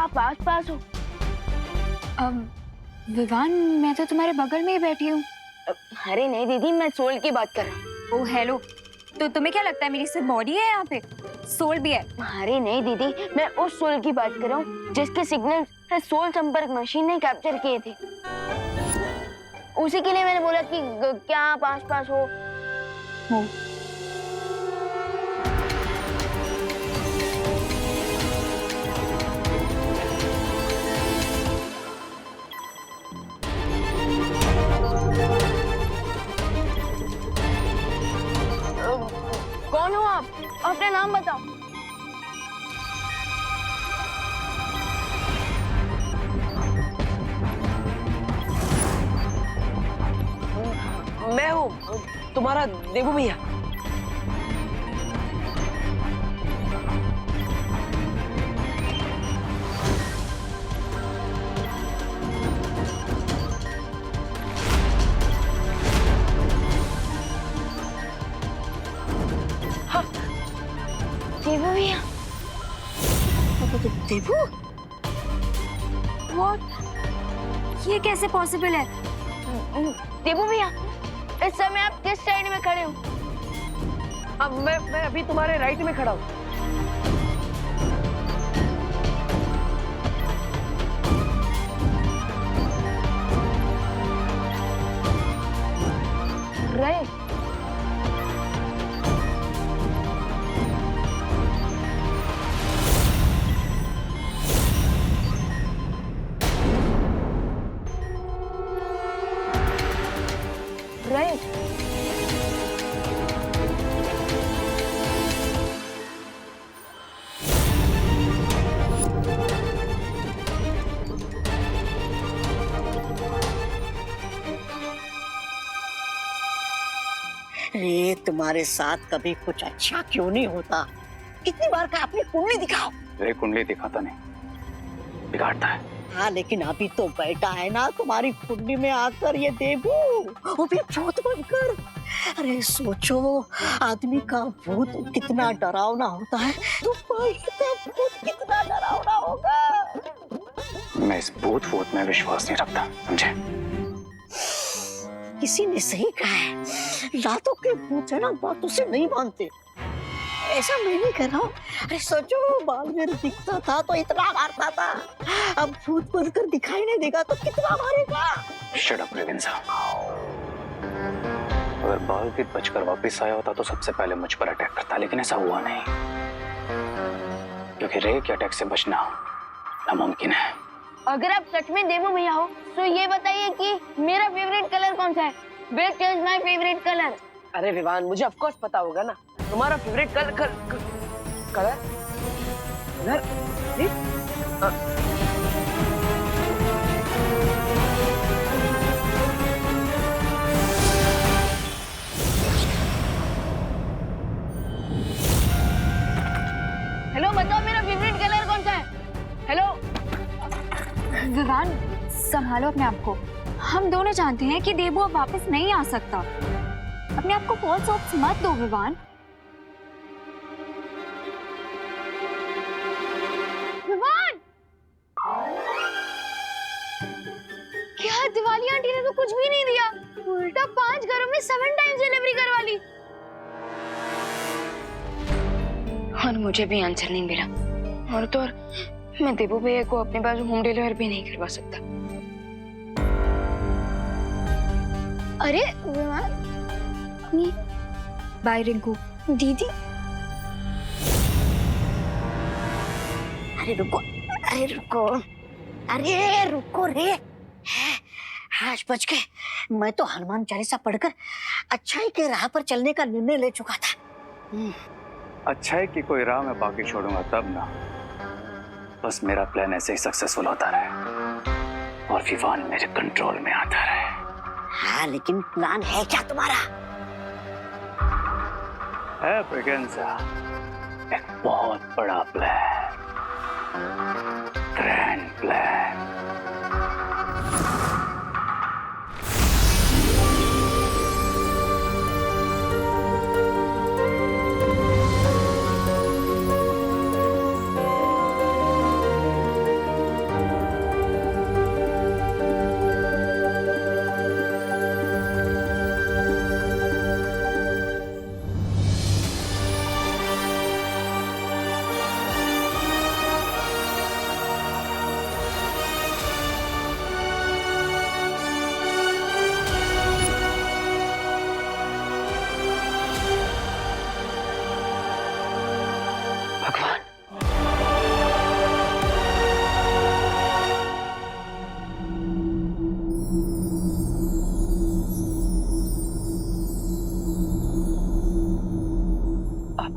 आप आस पास हो? विवान, मैं तो तुम्हारे बगल में ही बैठी हूँ। अरे नहीं दीदी, मैं सोल की बात कर रहा हूँ। ओह हेलो, तो तुम्हें क्या लगता है मेरी सिर्फ बॉडी है यहाँ पे? सोल भी है। अरे नहीं दीदी, मैं उस सोल की बात कर रहा हूँ जिसके सिग्नल सोल संपर्क मशीन ने कैप्चर किए थे। उसी के लिए मैंने बोला कि क्या आप आस पास हो? कौन हो आप? अपना नाम बताओ। मैं हूँ तुम्हारा देवू भैया। देवू भैया। देवू? व्हाट? ये कैसे पॉसिबल है? देवू भैया, इस समय आप किस साइड में खड़े हो? अब मैं अभी तुम्हारे राइट में खड़ा हूँ। राइट। राइट। ये तुम्हारे साथ कभी कुछ अच्छा क्यों नहीं होता? कितनी बार का अपनी कुंडली दिखाओ। मेरी कुंडली दिखाता नहीं, बिगाड़ता है। हाँ लेकिन अभी तो बैठा है ना तुम्हारी कुंडली में आकर ये देवू, वो भी भूत बनकर। अरे सोचो, आदमी का भूत कितना डरावना होता है, तो भाई का भूत कितना डरावना होगा। मैं इस भूत में विश्वास नहीं रखता, समझे? किसी ने सही कहा है, रातों के भूत है ना बातों से नहीं मानते। ऐसा मैं नहीं कर रहा हूँ। अरे सोचो, बालवीर दिखता था तो इतना मारता था, अब भूत बनकर दिखाई नहीं देगा तो कितना मारेगा। शट अप रेवेंसा। अगर बालवीर बचकर वापस आया होता तो सबसे पहले मुझ पर अटैक करता, लेकिन ऐसा हुआ नहीं, क्योंकि रे के अटैक से बचना नामुमकिन है। अगर आप सच में देवू भैया हो तो ये बताइए कि मेरा फेवरेट कलर कौन सा है? Black is my favorite color। अरे विवान, मुझे ऑफ कोर्स पता होगा ना तुम्हारा फेवरेट कलर कलर हेलो, बताओ मेरा फेवरेट कलर कौन सा है? हेलो। विवान, संभालो अपने आप को। हम दोनों जानते हैं कि देवू अब वापस नहीं आ सकता। अपने आप को फॉल्स होप्स मत दो विवान। विवान! क्या दिवाली आंटी ने तो कुछ भी नहीं दिया, उल्टा 5 घरों में 7 टाइम्स डिलीवरी करवा ली। और मुझे भी आंसर नहीं मिला, और तो और मैं देवू भैया को अपने पास होम डिलीवर भी नहीं करवा सकता। अरे विवान, बाय रिंकू। दीदी। अरे रुको, अरे रुको, अरे रुको रे। आज बच गए। मैं तो हनुमान चालीसा पढ़कर अच्छाई के राह पर चलने का निर्णय ले चुका था। अच्छाई की कोई राह मैं बाकी छोड़ूंगा तब ना। बस मेरा प्लान ऐसे ही सक्सेसफुल होता रहे और विवान मेरे कंट्रोल में आता रहे। हाँ लेकिन प्लान है क्या तुम्हारा? है ब्रिगेंजा, एक बहुत बड़ा प्लान, ग्रैंड प्लान।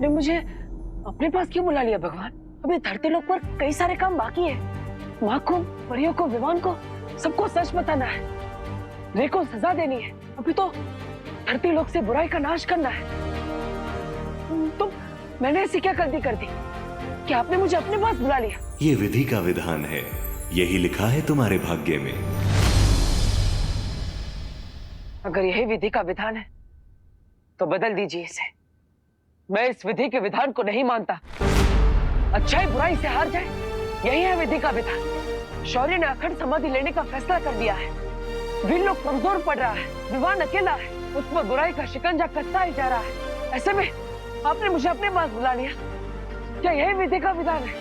आपने मुझे अपने पास क्यों बुला लिया भगवान? अभी धरती लोक पर कई सारे काम बाकी है। माँ को, परियों को, विवान को, सबको सच बताना है। रे को सजा देनी है। अभी तो धरती लोक से बुराई का नाश करना है। तो मैंने ऐसी क्या गलती कर दी कि आपने मुझे अपने पास बुला लिया? ये विधि का विधान है, यही लिखा है तुम्हारे भाग्य में। अगर यही विधि का विधान है तो बदल दीजिए इसे। मैं इस विधि के विधान को नहीं मानता। अच्छाई बुराई से हार जाए, यही है विधि का विधान। शौर्य ने अखंड समाधि लेने का फैसला कर दिया है। वीर लोग कमजोर पड़ रहा है, विवान अकेला है, उस पर बुराई का शिकंजा कसता ही जा रहा है। ऐसे में आपने मुझे अपने पास बुला लिया। क्या यही विधि का विधान है?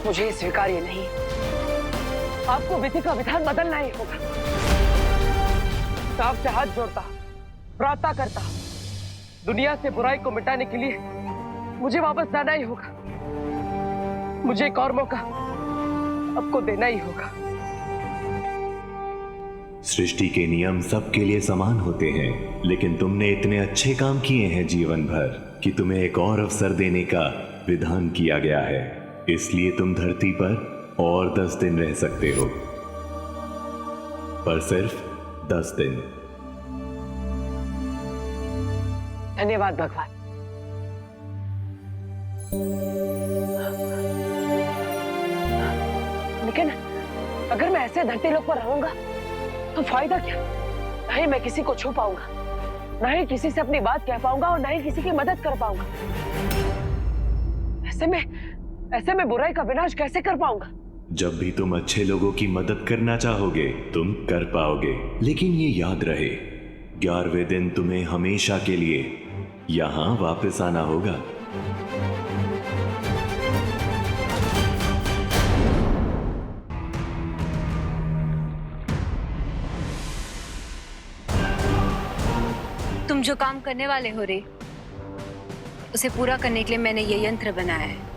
मुझे ये स्वीकार्य नहीं। आपको विधि का विधान बदलना ही होगा। तो आपसे हाथ जोड़ता, प्रार्थना करता, दुनिया से बुराई को मिटाने के लिए मुझे वापस जाना ही होगा। मुझे एक और मौका आपको देना ही होगा। सृष्टि के नियम सबके लिए समान होते हैं, लेकिन तुमने इतने अच्छे काम किए हैं जीवन भर कि तुम्हें एक और अवसर देने का विधान किया गया है। इसलिए तुम धरती पर और 10 दिन रह सकते हो, पर सिर्फ 10 दिन। धन्यवाद भगवान। लेकिन अगर मैं ऐसे धरती लोक पर रहूंगा तो फायदा क्या? ना ही मैं किसी को छू पाऊंगा, ना ही किसी से अपनी बात कह पाऊंगा और ना ही किसी की मदद कर पाऊंगा। ऐसे में बुराई का विनाश कैसे कर पाऊंगा? जब भी तुम अच्छे लोगों की मदद करना चाहोगे तुम कर पाओगे, लेकिन ये याद रहे 11वें दिन तुम्हें हमेशा के लिए यहां वापस आना होगा। तुम जो काम करने वाले हो रे, उसे पूरा करने के लिए मैंने ये यंत्र बनाया है।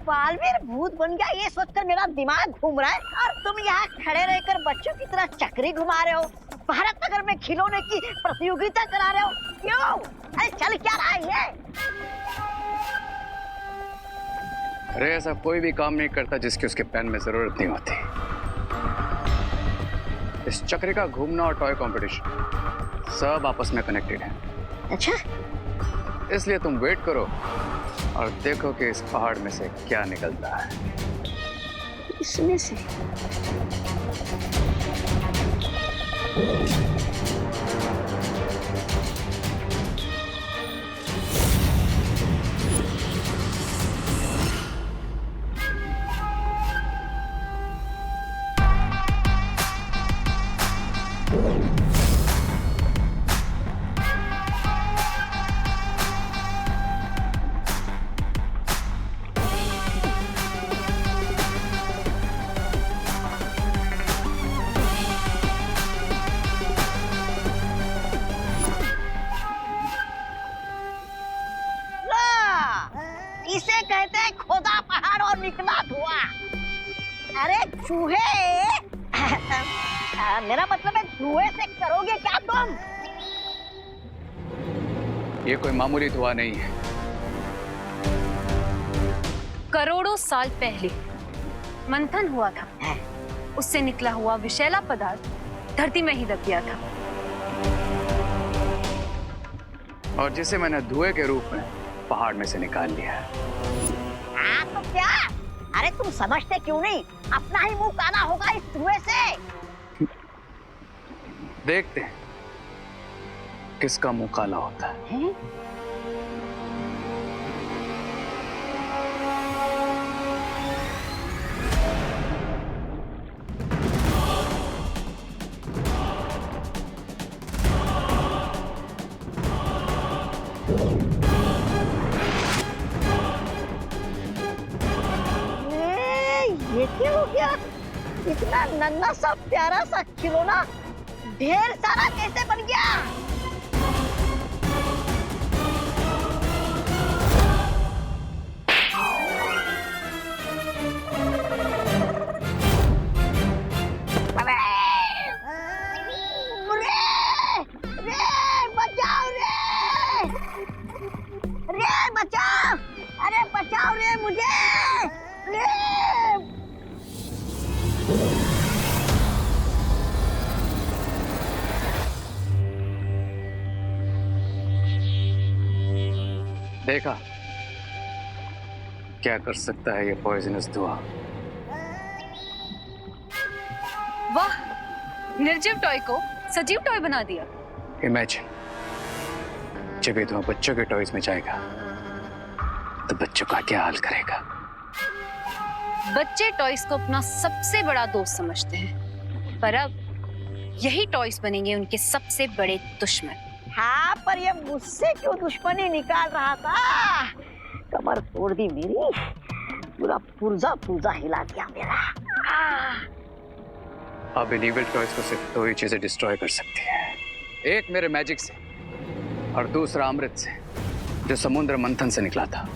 बालवीर भूत बन गया ये सोचकर मेरा दिमाग घूम रहा है, और तुम यहाँ खड़े रहकर बच्चों की तरह चक्री घुमा रहे हो, भारत नगर में खिलौने की प्रतियोगिता करा रहे हो। क्यों? अरे चल क्या रहा है ये? अरे ऐसा कोई भी काम नहीं करता जिसकी उसके प्लान में जरूरत नहीं होती। इस चक्री का घूमना और टॉय कंपटीशन सब आपस में कनेक्टेड है। अच्छा, इसलिए तुम वेट करो और देखो कि इस पहाड़ में से क्या निकलता है। इसमें से इसे कहते हैं खोदा पहाड़ और निकला धुआं। अरे चूहे मेरा मतलब है धुएं से करोगे क्या तुम? ये कोई मामूली धुआं नहीं है। करोड़ों साल पहले मंथन हुआ था, उससे निकला हुआ विषैला पदार्थ धरती में ही दब गया था, और जिसे मैंने धुएं के रूप में पहाड़ में से निकाल लिया है। तो क्या? अरे तुम समझते क्यों नहीं? अपना ही मुंह काला होगा इस धुएं से। देखते हैं किसका मुंह काला होता है। ये क्या हो गया? इतना नन्हा सा प्यारा सा खिलौना ढेर सारा कैसे बन गया? बचाओ! अरे बचाओ रे मुझे! रे! देखा क्या कर सकता है ये पॉइजनस धुआं। वाह, निर्जीव टॉय को सजीव टॉय बना दिया। इमेजिन जब ये धुआं बच्चों के टॉयज में जाएगा तो बच्चों का क्या हाल करेगा। बच्चे टॉयज को अपना सबसे बड़ा दोस्त समझते हैं, पर अब यही टॉयज बनेंगे उनके सबसे बड़े दुश्मन। हाँ, पर ये मुझसे क्यों दुश्मनी निकाल रहा था? कमर तोड़ दी मेरी, पूरा पुर्जा पुर्जा हिला दिया मेरा। अब इन इविल टॉयज को सिर्फ दो ही चीजें डिस्ट्रॉय कर सकती है, एक मेरे मैजिक से और दूसरा अमृत से जो समुद्र मंथन से निकला था।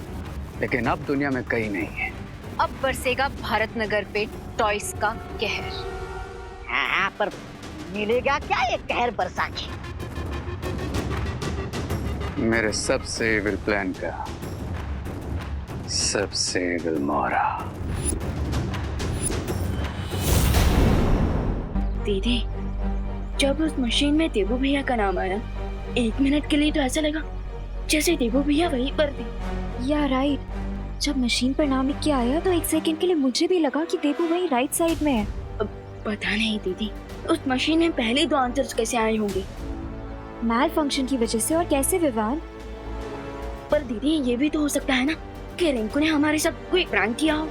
लेकिन अब दुनिया में कहीं नहीं है। अब बरसेगा भारत नगर पे टॉयज का कहर। हाँ, पर मिलेगा क्या ये कहर बरसा के? मेरे सबसे इविल प्लान का सबसे इविल मोहरा। दीदी, जब उस मशीन में देवू भैया का नाम आया, 1 मिनट के लिए तो ऐसा लगा जैसे देवू भैया वहीं पर थे। या राइट, जब मशीन पर नाम लिख के आया तो 1 सेकंड के लिए मुझे भी लगा कि देबू वही राइट साइड में है। पता नहीं दीदी, उस मशीन में पहले 2 आंसर्स कैसे आए होंगे? मैल फंक्शन की वजह से। और कैसे विवान? पर दीदी, ये भी तो हो सकता है ना कि रिंकू ने हमारे साथ कोई प्रैंक किया हो।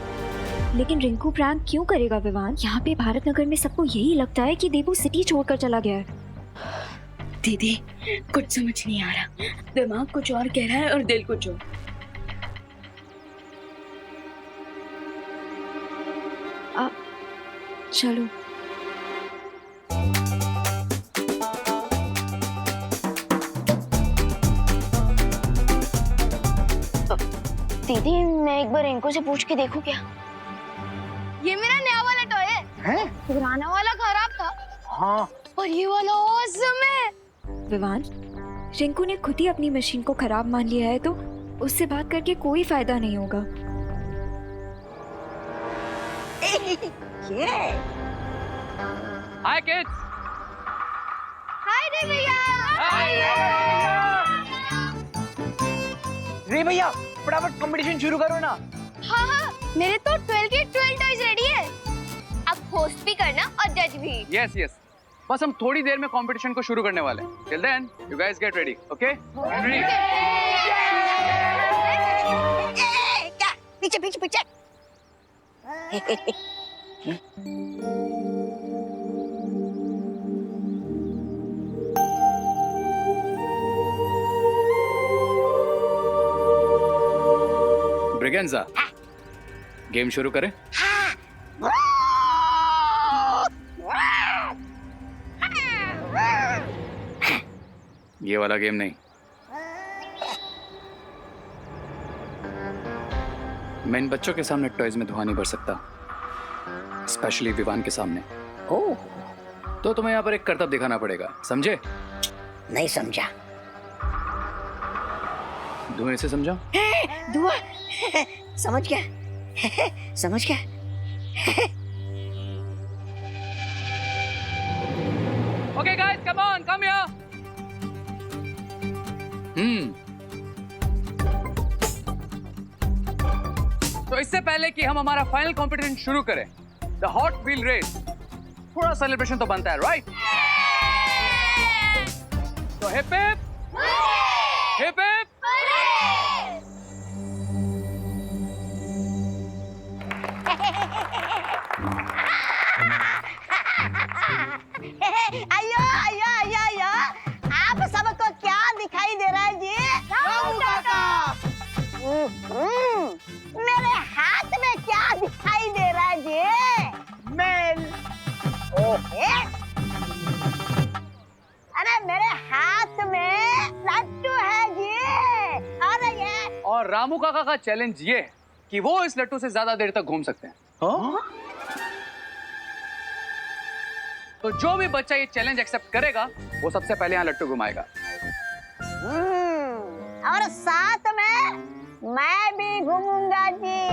लेकिन रिंकू प्रैंक क्यों करेगा विवान? यहाँ पे भारत नगर में सबको यही लगता है कि देबू सिटी छोड़कर चला गया है। दीदी, कुछ समझ नहीं आ रहा, दिमाग कुछ और कह रहा है और दिल कुछ और। चलो। दीदी, मैं एक बार रिंकू से पूछ के देखूं क्या? ये मेरा नया वाला टॉय है। पुराना वाला खराब था। हाँ, और ये वाला ऑसम है। विवान, रिंकू ने खुद ही अपनी मशीन को खराब मान लिया है, तो उससे बात करके कोई फायदा नहीं होगा। हाय किड्स। हाय रे भैया। रे भैया, फटाफट कंपटीशन शुरू करो ना। हाँ हाँ, मेरे तो 12 के 12 टॉयज रेडी है। अब होस्ट भी करना और जज भी। यस यस, बस हम थोड़ी देर में कंपटीशन को शुरू करने वाले हैं। Till then you guys get ready, okay? पीछे पीछे पीछे। ब्रिगेंजा, गेम शुरू करें? ये वाला गेम नहीं। मैं इन बच्चों के सामने टॉयज में धुआं नहीं भर सकता, स्पेशली विवान के सामने। ओह, तो तुम्हें यहाँ पर एक करतब दिखाना पड़ेगा, समझे? नहीं समझा। धुएं से समझा? धुआं समझ गया, समझ गया। Okay guys, come on, come here. तो इससे पहले कि हम हमारा फाइनल कंपटीशन शुरू करें, द हॉट व्हील रेस, थोड़ा सेलिब्रेशन तो बनता है, राइट? तो हिप हिप हिप हिप। अयो अयो अयो अयो, आप सबको क्या दिखाई दे रहा है जी? मेरे हाथ में क्या दिखाई दे रहा है जी? रामू काका का चैलेंज ये है कि वो इस लट्टू से ज्यादा देर तक घूम सकते हैं। तो जो भी बच्चा ये चैलेंज एक्सेप्ट करेगा वो सबसे पहले यहाँ लट्टू घुमाएगा। और साथ में मैं भी घूमूंगा जी।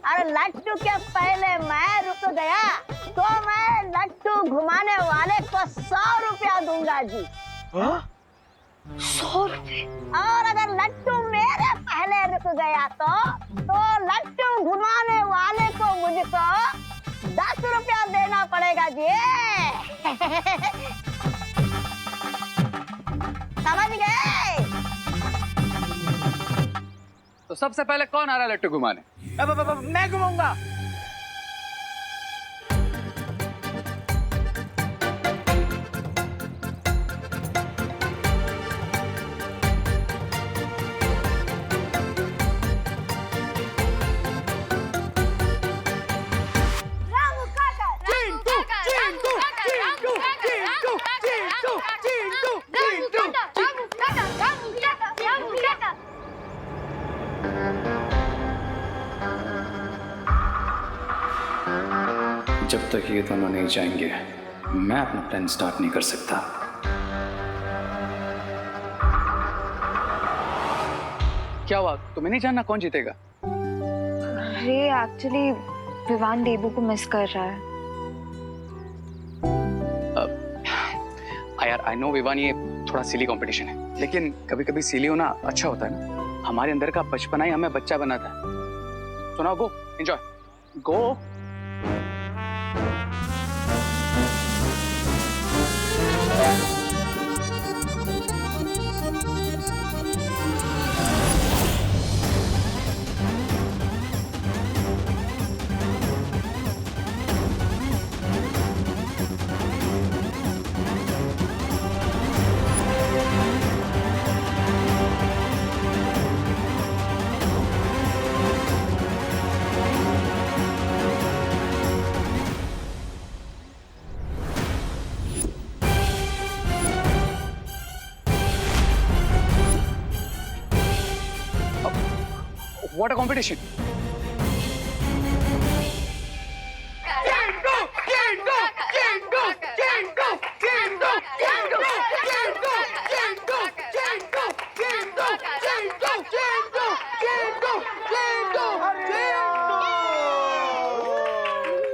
और लट्टू के पहले मैं रुक गया तो मैं लट्टू घुमाने वाले को 100 रुपया दूंगा जी। 100 रुपये? और अगर लट्टू मेरे पहले रुक गया तो लट्टू घुमाने वाले को मुझको 10 रुपया देना पड़ेगा जी। समझ गए? तो सबसे पहले कौन आ रहा है लट्टू घुमाने? मैं घुमाऊंगा। जब तक ये दोनों नहीं जाएंगे मैं अपना प्लान स्टार्ट नहीं कर सकता। क्या हुआ, तुम्हें नहीं जानना कौन जीतेगा? अरे एक्चुअली विवान देबू को मिस कर रहा है। यार आई नो विवान, ये थोड़ा सिली कंपटीशन है, लेकिन कभी कभी सिली होना अच्छा होता है ना। हमारे अंदर का बचपना ही हमें बच्चा बनाता है। तो ना गो enjoy, go. What a competition!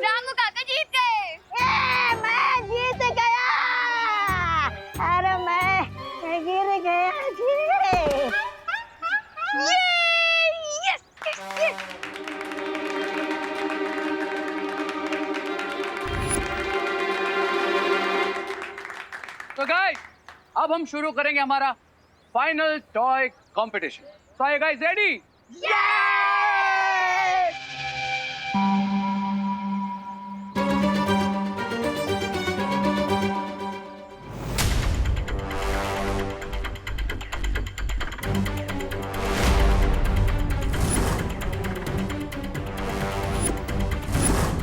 Ramu काका जीत गए। मैं जीत गया। अरे मैं गिर गया जी। तो गाइस अब हम शुरू करेंगे हमारा फाइनल टॉय कंपटीशन। तो आइए गाइस, रेडी?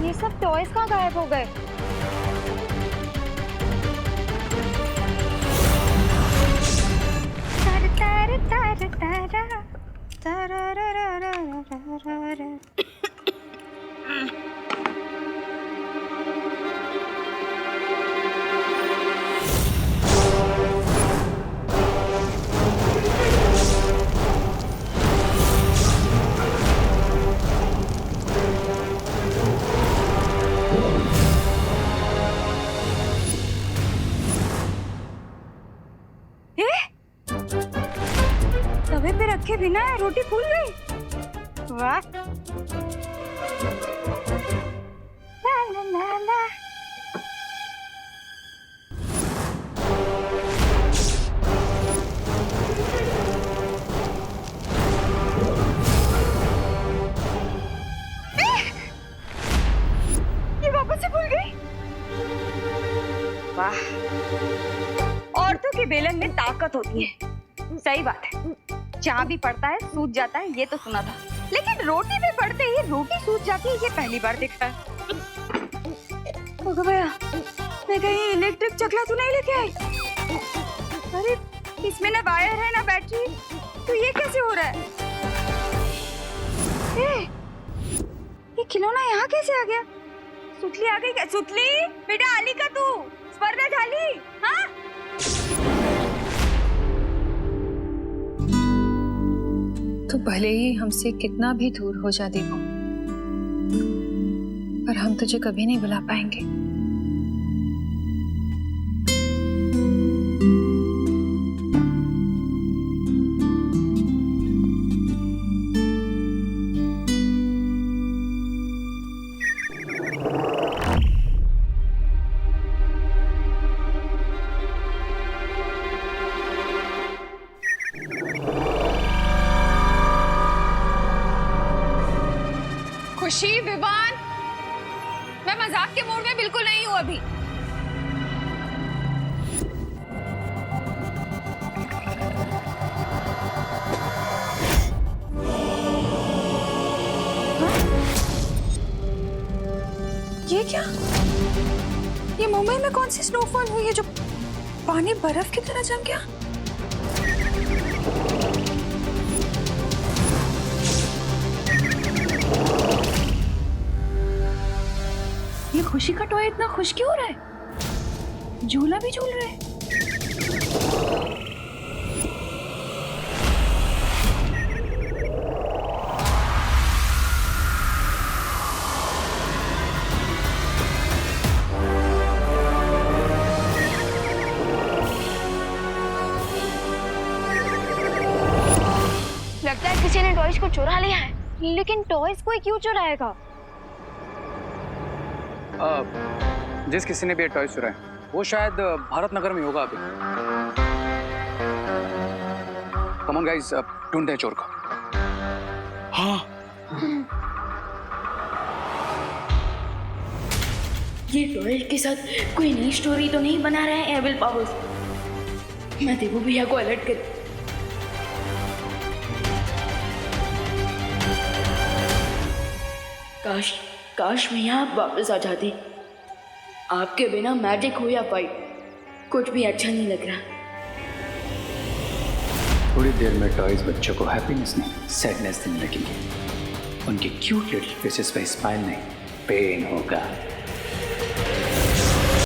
ये सब टॉयज कहाँ गायब हो गए? तवे पे रखे बिना रोटी फूल गई। वाह। ला ला ला ला। ये वापस से फूल गई। वाह, औरतों के बेलन में ताकत होती है। सही बात है, जहाँ भी पड़ता है सूज जाता है, ये तो सुना था, लेकिन रोटी पे पड़ते ही रोटी सूज जाती है, ये पहली बार देखा है। भैया, मैं कहीं इलेक्ट्रिक चकला तो नहीं लेके आई? अरे इसमें ना वायर है ना बैटरी, तो ये कैसे हो रहा है? खिलौना यहाँ कैसे आ गया? सुतली आ गई क्या? सुतली बेटा आली का तू स्पर्धा झाली? हाँ तो भले ही हमसे कितना भी दूर हो जा दीपू, पर हम तुझे कभी नहीं भुला पाएंगे। खुशी, विवान, मैं मजाक के मूड में बिल्कुल नहीं हूँ अभी। ये क्या? ये मुंबई में कौन सी स्नोफॉल हुई है जो पानी बर्फ की तरह जम गया? ये खुशी का टॉय इतना खुश क्यों हो रहा है? झूला भी झूल रहा है। लगता है किसी ने टॉयज को चुरा लिया है। लेकिन टॉयज कोई क्यों चुराएगा? जिस किसी ने भी टॉय चुराए वो शायद भारत नगर में होगा अभी। कम ऑन गाइस, ढूंढते हैं चोर को। हाँ, ये टॉयज के साथ कोई नई स्टोरी तो नहीं बना रहे हैं एविल पावर्स। मैं देवू भैया को अलर्ट कर। काश मैं यहाँ वापस आ जाती। आपके बिना मैजिक हो या फाइट, कुछ भी अच्छा नहीं लग रहा। थोड़ी देर में टॉयज बच्चों को हैप्पीनेस नहीं सैडनेस देने लगेंगे। उनके क्यूट लिटिल फेसेस पे स्माइल नहीं पेन होगा।